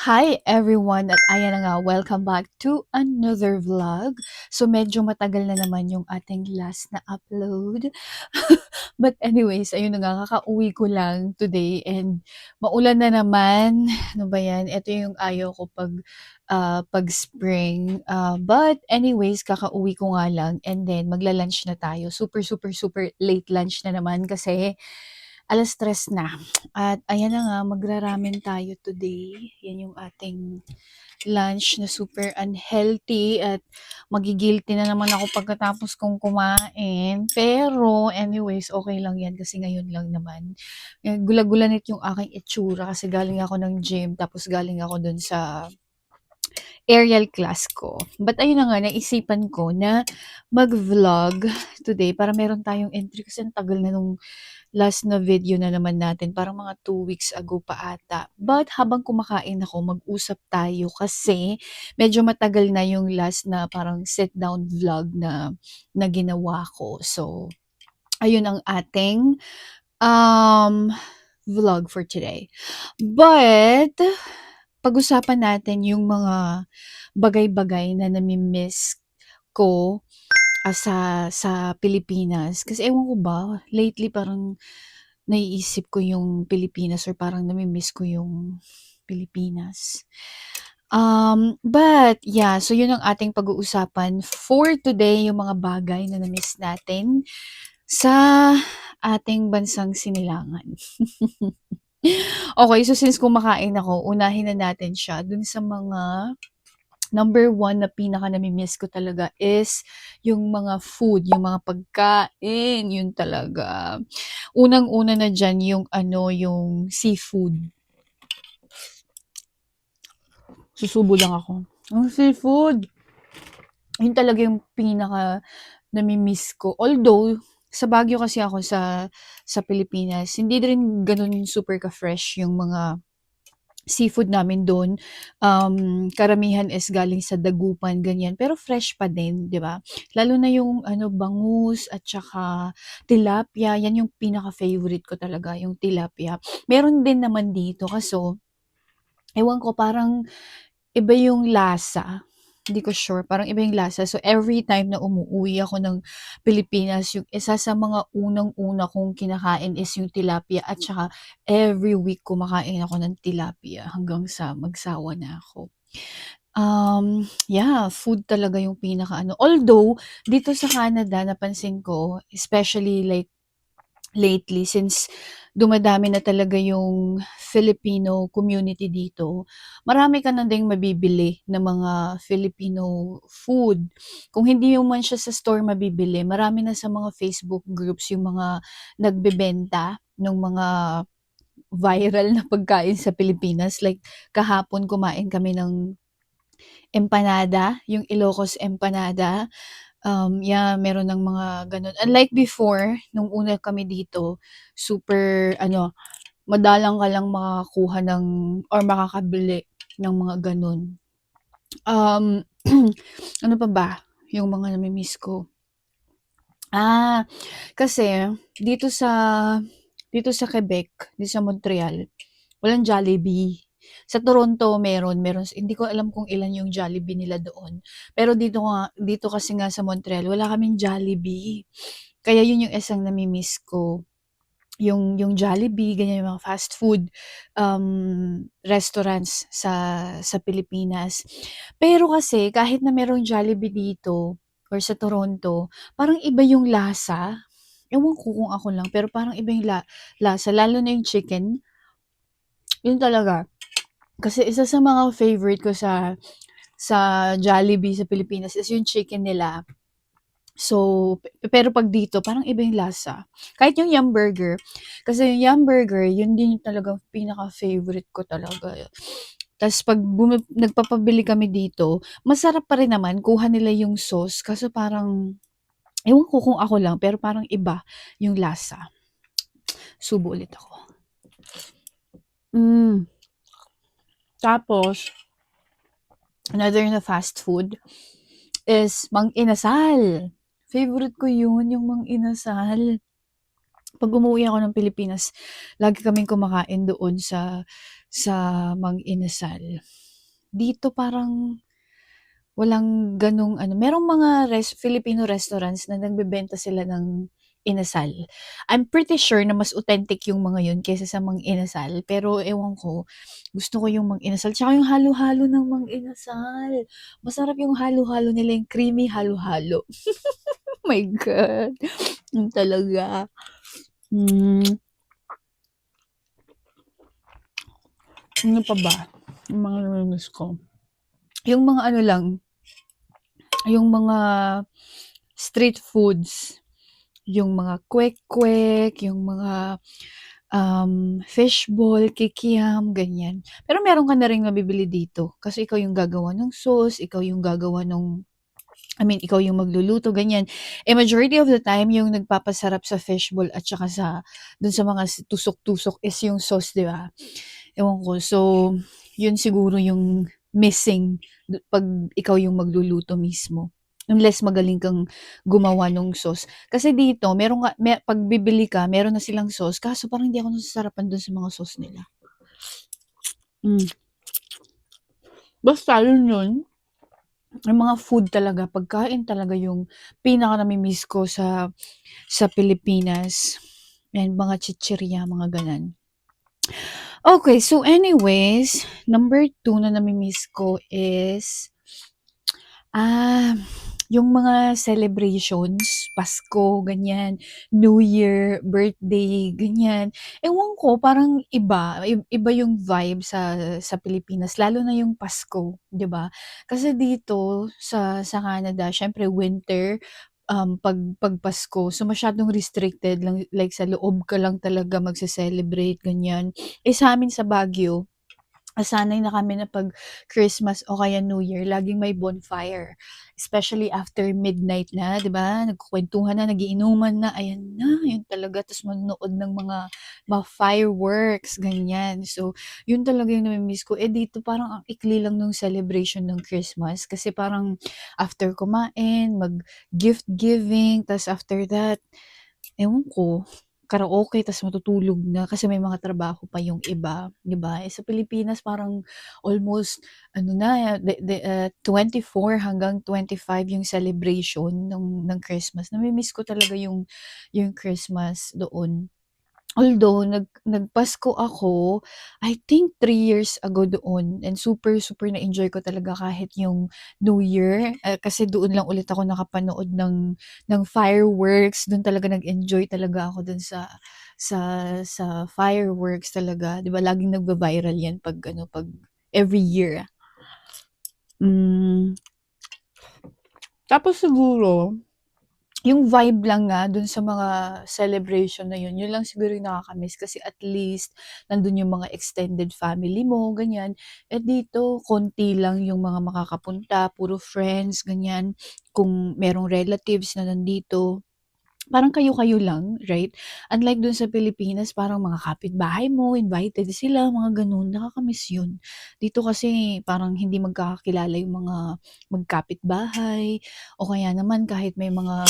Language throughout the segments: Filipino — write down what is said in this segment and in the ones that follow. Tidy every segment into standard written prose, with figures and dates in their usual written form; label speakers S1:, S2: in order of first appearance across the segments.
S1: Hi everyone! At ayan na nga, welcome back to another vlog. So medyo matagal na naman yung ating last na upload. But anyways, ayun na nga, kakauwi ko lang today and maulan na naman. Ano ba yan? Ito yung ayaw ko pag spring. But anyways, kakauwi ko nga lang and then magla-lunch na tayo. Super, super, super late lunch na naman kasi 3:00 na. At ayan na nga, magra-ramen tayo today. Yan yung ating lunch na super unhealthy at magi-guilty na naman ako pagkatapos kong kumain. Pero anyways, okay lang yan kasi ngayon lang naman. Gula-gulanit yung aking itsura kasi galing ako ng gym tapos galing ako dun sa aerial class ko. But ayun na nga, naisipan ko na mag-vlog today para meron tayong entry kasi ang tagal na nung last na video na naman natin, parang mga 2 weeks ago pa ata. But habang kumakain ako, mag-usap tayo kasi medyo matagal na yung last na parang sit-down vlog na ginawa ko. So, ayun ang ating vlog for today. But, pag-usapan natin yung mga bagay-bagay na nami-miss ko sa Pilipinas. Kasi ewan ko ba, lately parang naiisip ko yung Pilipinas or parang nami-miss ko yung Pilipinas. But yeah, so yun ang ating pag-uusapan for today, yung mga bagay na na-miss natin sa ating bansang sinilangan. Okay, so since kumakain ako, unahin na natin siya dun sa mga number 1 na pinaka nami-miss ko talaga is yung mga food, yung mga pagkain, yun talaga. Unang-una na diyan yung ano, yung seafood. Susubo lang ako. Yung seafood, yun talaga yung pinaka nami-miss ko. Although, sa Baguio kasi ako sa Pilipinas, hindi rin gano'n super ka-fresh yung mga seafood namin do'n. Karamihan is galing sa dagupan, ganyan. Pero fresh pa din, 'di ba? Lalo na yung ano, bangus at saka tilapia, yan yung pinaka-favorite ko talaga, yung tilapia. Meron din naman dito kaso ewan ko, parang iba yung lasa. Hindi ko sure, parang iba yung lasa. So, every time na umuuwi ako ng Pilipinas, yung isa sa mga unang-una kong kinakain is yung tilapia at saka every week kumakain ako ng tilapia hanggang sa magsawa na ako. Yeah, food talaga yung pinaka-ano. Although, dito sa Canada, napansin ko, especially like lately since dumadami na talaga yung Filipino community dito, marami ka na ding mabibili na mga Filipino food. Kung hindi mo man siya sa store mabibili, marami na sa mga Facebook groups yung mga nagbebenta ng mga viral na pagkain sa Pilipinas. Like kahapon kumain kami ng empanada, yung Ilocos empanada. Yeah, meron ng mga gano'n. Unlike before, nung una kami dito, super ano, madalang ka lang makakakuha ng or makakabili ng mga gano'n. Um, ano pa ba yung mga nami-miss ko? Kasi dito sa Quebec, dito sa Montreal, walang Jollibee. Sa Toronto meron hindi ko alam kung ilan yung Jollibee nila doon. Pero dito kasi nga sa Montreal wala kaming Jollibee. Kaya yun yung isang nami-miss ko, yung Jollibee, ganyan yung mga fast food, restaurants sa Pilipinas. Pero kasi kahit na merong Jollibee dito or sa Toronto, parang iba yung lasa. Ewan ko kung ako lang, pero parang iba yung lasa lalo na yung chicken, yun talaga. Kasi isa sa mga favorite ko sa Jollibee sa Pilipinas is yung chicken nila. So, pero 'pag dito parang iba yung lasa. Kahit yung Yum Burger, kasi yung Yum Burger yun din yung talagang pinaka-favorite ko talaga. Tas 'pag nagpapabili kami dito, masarap pa rin naman, kuha nila yung sauce kaso parang ewan ko kung ako lang, pero parang iba yung lasa. Subo ulit ako. Hmm, tapos another na fast food is Mang Inasal. Favorite ko yun, yung Mang Inasal. 'Pag umuwi ako ng Pilipinas, lagi kaming kumakain doon sa Mang Inasal. Dito parang walang gano'ng ano, merong mga Filipino restaurants na nagbebenta sila ng inasal. I'm pretty sure na mas authentic yung mga yun kaysa sa Mang Inasal, pero ewan ko, gusto ko yung Mang Inasal, tsaka yung halo-halo ng Mang Inasal. Masarap yung halo-halo nila, yung creamy halo-halo. My God, yun talaga. Ano pa ba? Yung mga namimiss ko. Yung mga ano lang, yung mga street foods, yung mga kwek-kwek, yung mga fishball, kikiam, ganyan. Pero meron ka na ring mabibili dito kasi ikaw yung gagawa ng sauce, ikaw yung gagawa nung ikaw yung magluluto, ganyan. Majority of the time, yung nagpapasarap sa fishball at saka dun sa mga tusok-tusok is yung sauce, di ba? Ewan ko. So, yun siguro yung missing pag ikaw yung magluluto mismo. Unless magaling kang gumawa nung sauce. Kasi dito, pag bibili ka, meron na silang sauce. Kaso parang hindi ako nasasarapan dun sa mga sauce nila. Basta yun. Yung mga food talaga, pagkain talaga yung pinaka nami-miss ko sa Pilipinas. And mga chichirya, mga ganan. Okay, so anyways, number 2 na nami-miss ko is yung mga celebrations, Pasko, ganyan, New Year, birthday, ganyan. Ewan ko, parang iba yung vibe sa Pilipinas, lalo na yung Pasko, 'di ba? Kasi dito sa Canada, syempre winter, pag Pasko, so masyadong restricted lang, like sa loob ka lang talaga magse-celebrate, ganyan. Sa amin sa Baguio, nasanay na kami na 'pag Christmas o kaya New Year laging may bonfire. Especially after midnight na, 'di ba, nagkukuwentuhan na, nagiinuman na, ayan na, yun talaga. Ta's manonood ng mga fireworks, ganyan. So, yun talaga yung nami-miss ko. Dito parang ang ikli lang nung celebration ng Christmas kasi parang after kumain, mag-gift giving, ta's after that, ewan ko, karaoke ta's matutulog na kasi may mga trabaho pa yung iba, 'di ba? Sa Pilipinas parang almost ano na, 24 hanggang 25 yung celebration ng Christmas. Nami-miss ko talaga yung Christmas doon. Although nagpasko ako, I think 3 years ago doon, and super, super na-enjoy ko talaga kahit yung New Year, kasi doon lang ulit ako nakapanood ng fireworks. Do'n talaga nag-enjoy talaga ako do'n sa sa fireworks talaga. 'Di ba laging nagva-viral 'yan 'pag ano, 'pag every year. Hmm, Tapos siguro yung vibe lang nga dun sa mga celebration na yun lang siguro yung nakaka-miss kasi at least nandun yung mga extended family mo, ganyan. Dito konti lang yung mga makakapunta, puro friends, ganyan. Kung merong relatives na nandito, parang kayo-kayo lang, right? Unlike dun sa Pilipinas, parang mga kapitbahay mo, invited sila, mga gano'n, nakaka-miss yun. Dito kasi parang hindi magkakakilala yung mga magkapitbahay o kaya naman kahit may mga,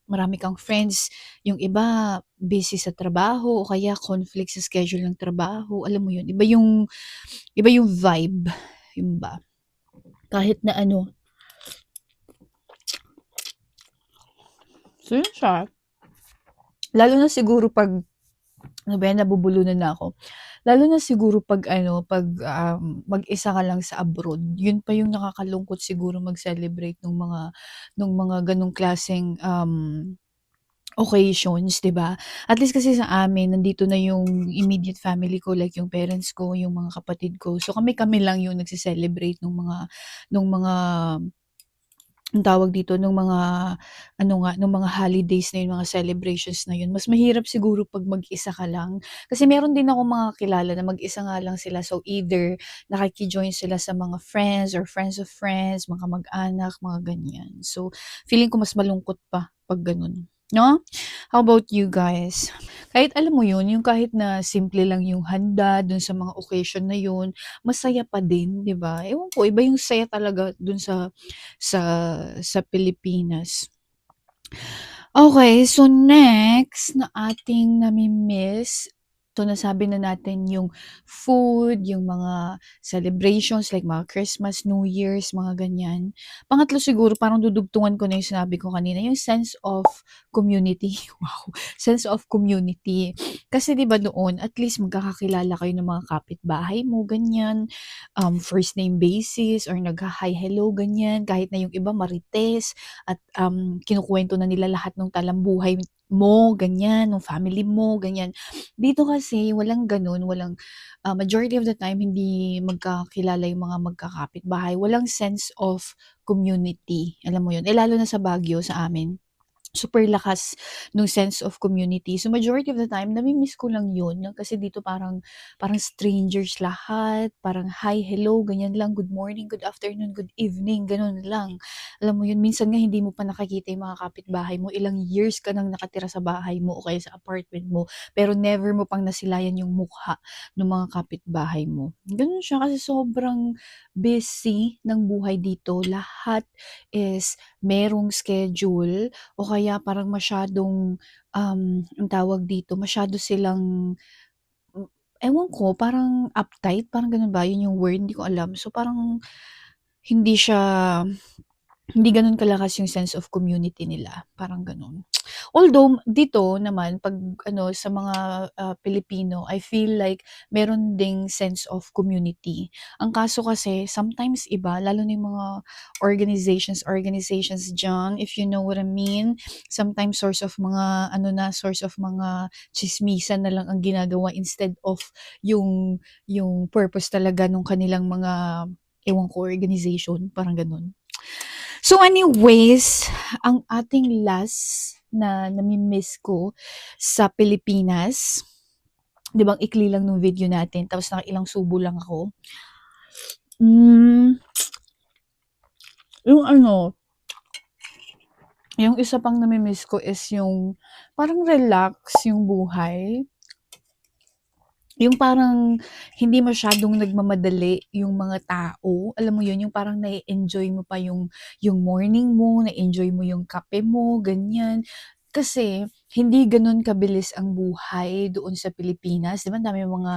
S1: marami kang friends, yung iba busy sa trabaho o kaya conflict sa schedule ng trabaho, alam mo yun, iba yung vibe, yun ba? Kahit na ano, so yun siya. Lalo na siguro 'pag ano ba 'yan, nabubulunan na ako. Lalo na siguro 'pag ano, 'pag, mag-isa ka lang sa abroad, yun pa yung nakakalungkot siguro mag-celebrate nung mga gano'ng klaseng, occasions, 'di ba? At least kasi sa amin nandito na yung immediate family ko, like yung parents ko, yung mga kapatid ko. So kami-kami lang yung nagse-celebrate nung mga ang tawag dito, nung mga ano nga, nung mga holidays na yun, mga celebrations na yun. Mas mahirap siguro 'pag mag-isa ka lang. Kasi meron din akong mga kilala na mag-isa nga lang sila. So either nakiki-join sila sa mga friends or friends of friends, mga kamag-anak, mga ganyan. So feeling ko mas malungkot pa 'pag gano'n, 'no? How about you guys? Kahit alam mo yun, yung kahit na simple lang yung handa dun sa mga occasion na yun, masaya pa din, 'di ba? Ewan ko, iba yung saya talaga dun sa sa Pilipinas. Okay, so next na ating nami-miss, So, nasabi na natin yung food, yung mga celebrations like mga Christmas, New Year's, mga ganyan. Pangatlo siguro parang dudugtungan ko na yung sinabi ko kanina, yung sense of community. Wow, sense of community. Kasi 'di ba noon at least magkakakilala kayo ng mga kapitbahay mo, ganyan. First name basis or nagha-hi, hello, ganyan. Kahit na yung iba marites at kinukuwento na nila lahat ng talambuhay mo, ganyan, ng family mo, ganyan. Dito kasi walang gano'n, walang majority of the time hindi magkakilala yung mga magkakapitbahay, walang sense of community, alam mo yun? Eh, lalo na sa Baguio, sa amin, super lakas nung sense of community. So, majority of the time nami-miss ko lang yun kasi dito parang parang strangers lahat, parang hi, hello, ganyan lang, good morning, good afternoon, good evening, gano'n lang. Alam mo yun, minsan nga hindi mo pa nakikita yung mga kapitbahay mo, ilang years ka nang nakatira sa bahay mo o kaya sa apartment mo, pero never mo pang nasilayan yung mukha ng mga kapitbahay mo. Gano'n siya kasi sobrang busy ng buhay dito. Lahat is merong schedule o kaya parang masyadong, ang tawag dito, masyado silang ewan ko, parang uptight, parang gano'n ba? 'Yun yung word, hindi ko alam. So, parang hindi siya hindi gano'n kalakas yung sense of community nila, parang gano'n. Although dito naman 'pag ano sa mga, Pilipino, I feel like meron ding sense of community. Ang kaso kasi sometimes iba lalo na yung mga organizations diyan, if you know what I mean. Sometimes source of mga ano na, source of mga tsismisan na lang ang ginagawa instead of yung purpose talaga nung kanilang mga ewan ko, organization, parang gano'n. So anyways, ang ating last na nami-miss ko sa Pilipinas, 'di ba ang ikli lang nung video natin tapos nakailang subo lang ako. Hmm, yung ano, yung isa pang nami-miss ko is yung parang relax yung buhay. Yung parang hindi masyadong nagmamadali yung mga tao, alam mo yun, yung parang na enjoy mo pa yung morning mo, na enjoy mo yung kape mo, ganyan. Kasi hindi gano'n kabilis ang buhay doon sa Pilipinas, 'di ba ang daming mga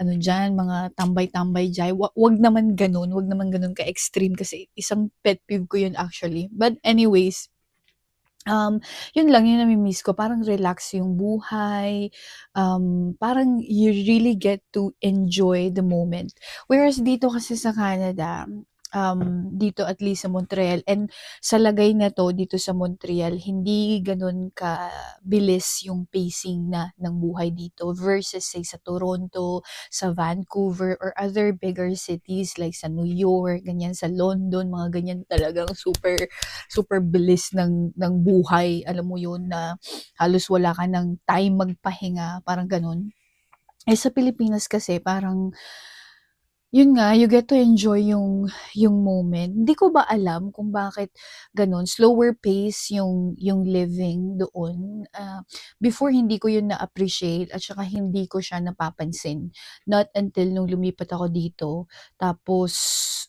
S1: ano diyan, mga tambay-tambay diyan, wag naman gano'n, wag naman gano'n ka-extreme kasi isang pet peeve ko yun actually. But anyways, yun lang yung nami-miss ko parang relax yung buhay, parang you really get to enjoy the moment. Whereas dito kasi sa Canada, dito at least sa Montreal and sa lagay na 'to dito sa Montreal hindi gano'n kabilis yung pacing na ng buhay dito versus say sa Toronto, sa Vancouver or other bigger cities like sa New York, ganyan, sa London, mga ganyan talagang super super bilis ng buhay, alam mo yun, na halos wala ka ng time magpahinga, parang gano'n. Eh, sa Pilipinas kasi parang yun nga, you get to enjoy yung moment. Hindi ko ba alam kung bakit gano'n, slower pace yung living doon. Before hindi ko yun na-appreciate at saka hindi ko siya napapansin. Not until nung lumipat ako dito, tapos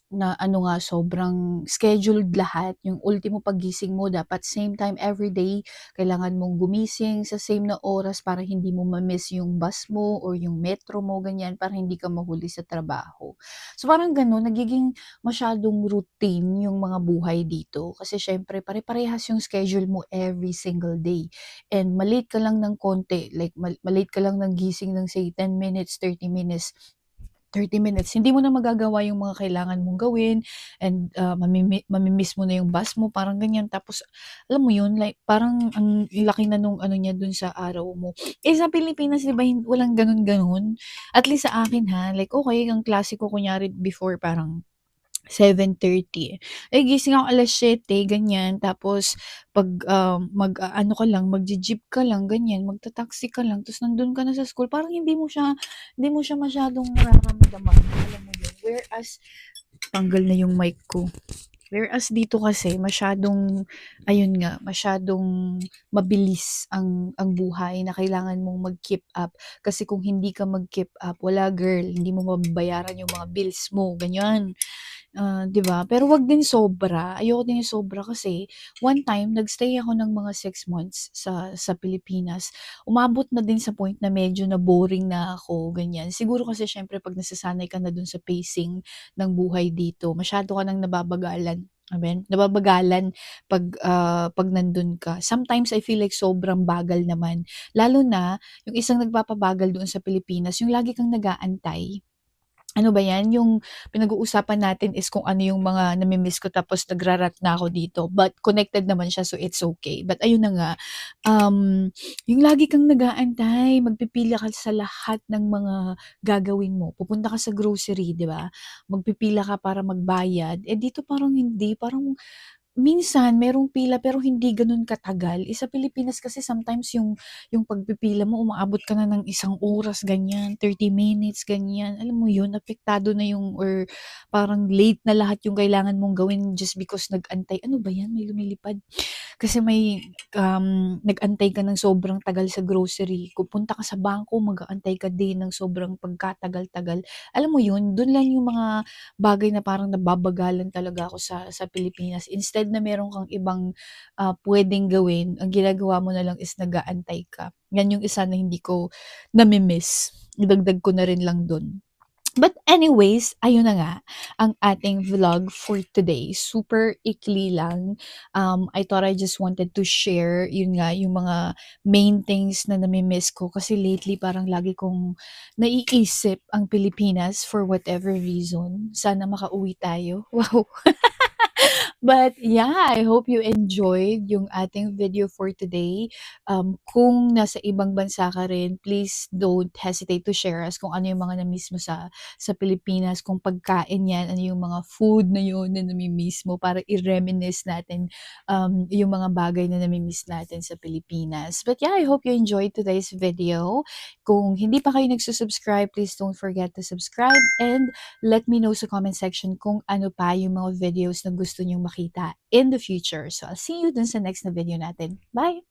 S1: na ano nga, sobrang scheduled lahat. Yung ultimo paggising mo dapat same time everyday, kailangan mong gumising sa same na oras para hindi mo ma-miss yung bus mo or yung metro mo, ganyan, para hindi ka mahuli sa trabaho. So, parang gano'n, nagiging masyadong routine yung mga buhay dito kasi siyempre pare-parehas yung schedule mo every single day and ma-late ka lang ng konti, like ma-late ka lang ng gising ng say 10 minutes, 30 minutes, hindi mo na magagawa yung mga kailangan mong gawin and, mami-miss mo na yung bus mo, parang ganyan. Tapos alam mo yun, like parang ang laki na nung ano niya dun sa araw mo. Eh, sa Pilipinas 'di ba walang gano'n-gano'n. At least sa akin ha, like okey ang klase ko kunyari before parang 7:30, eh, gising ako 7:00 ganyan. Tapos 'pag, mag-aano ka lang, magje-jeep ka lang ganyan, magta-taxi ka lang ta's nandun ka na sa school, parang hindi mo siya masyadong nararamdaman, alam mo yun. Whereas tanggal na yung mic ko. Whereas dito kasi masyadong ayun nga, masyadong mabilis ang buhay na kailangan mong mag-keep up. Kasi kung hindi ka mag-keep up, wala girl, hindi mo mababayaran yung mga bills mo, ganyan. 'di ba? Pero 'wag din sobra, ayoko din yung sobra kasi one time nag-stay ako ng mga 6 months sa Pilipinas. Umabot na din sa point na medyo na-boring na ako, ganyan. Siguro kasi siyempre 'pag nasasanay ka na dun sa pacing ng buhay dito, masyado ka ng nababagalan 'pag nandun ka. Sometimes I feel like sobrang bagal naman, lalo na yung isang nagpapabagal doon sa Pilipinas, yung lagi kang nag-aantay. Ano ba 'yan, yung pinag-uusapan natin is kung ano yung mga nami-miss ko tapos nagra-rant na ako dito, but connected naman siya so it's okay. But ayun na nga, yung lagi kang nag-aantay, magpipila ka sa lahat ng mga gagawin mo. Pupunta ka sa grocery, 'di ba? Magpipila ka para magbayad, eh, dito parang hindi, parang minsan merong pila pero hindi gano'n katagal. Eh, sa Pilipinas kasi sometimes yung pagpipila mo umaabot ka na ng 1 oras ganyan, 30 minutes ganyan. Alam mo yun, apektado na yung or parang late na lahat yung kailangan mong gawin just because nag-antay. Ano ba 'yan, may lumilipad. Kasi may, nag-antay ka ng sobrang tagal sa grocery, kung punta ka sa bangko mag-aantay ka din ng sobrang pagkatagal-tagal. Alam mo yun, dun lang yung mga bagay na parang nababagalan talaga ako sa Pilipinas. Instead na meron kang ibang, puwedeng gawin, ang ginagawa mo na lang is nag-aantay ka. Yan yung isa na hindi ko nami-miss, idagdag ko na rin lang dun. But anyways, ayun na nga, ang ating vlog for today. Super ikli lang. I thought I just wanted to share, yun nga, yung mga main things na nami-miss ko kasi lately parang lagi kong naiisip ang Pilipinas for whatever reason. Sana makauwi tayo. Wow. But yeah, I hope you enjoyed yung ating video for today. Kung nasa ibang bansa ka rin, please don't hesitate to share us kung ano yung mga na-miss mo sa Pilipinas, kung pagkain yan, ano yung mga food na yun na nami-miss mo para i-reminisce natin yung mga bagay na nami-miss natin sa Pilipinas. But yeah, I hope you enjoyed today's video. Kung hindi pa kayo nagsusubscribe, please don't forget to subscribe and let me know sa comment section kung ano pa yung mga videos na gusto nyong makita in the future. So, I'll see you dun sa next na video natin. Bye!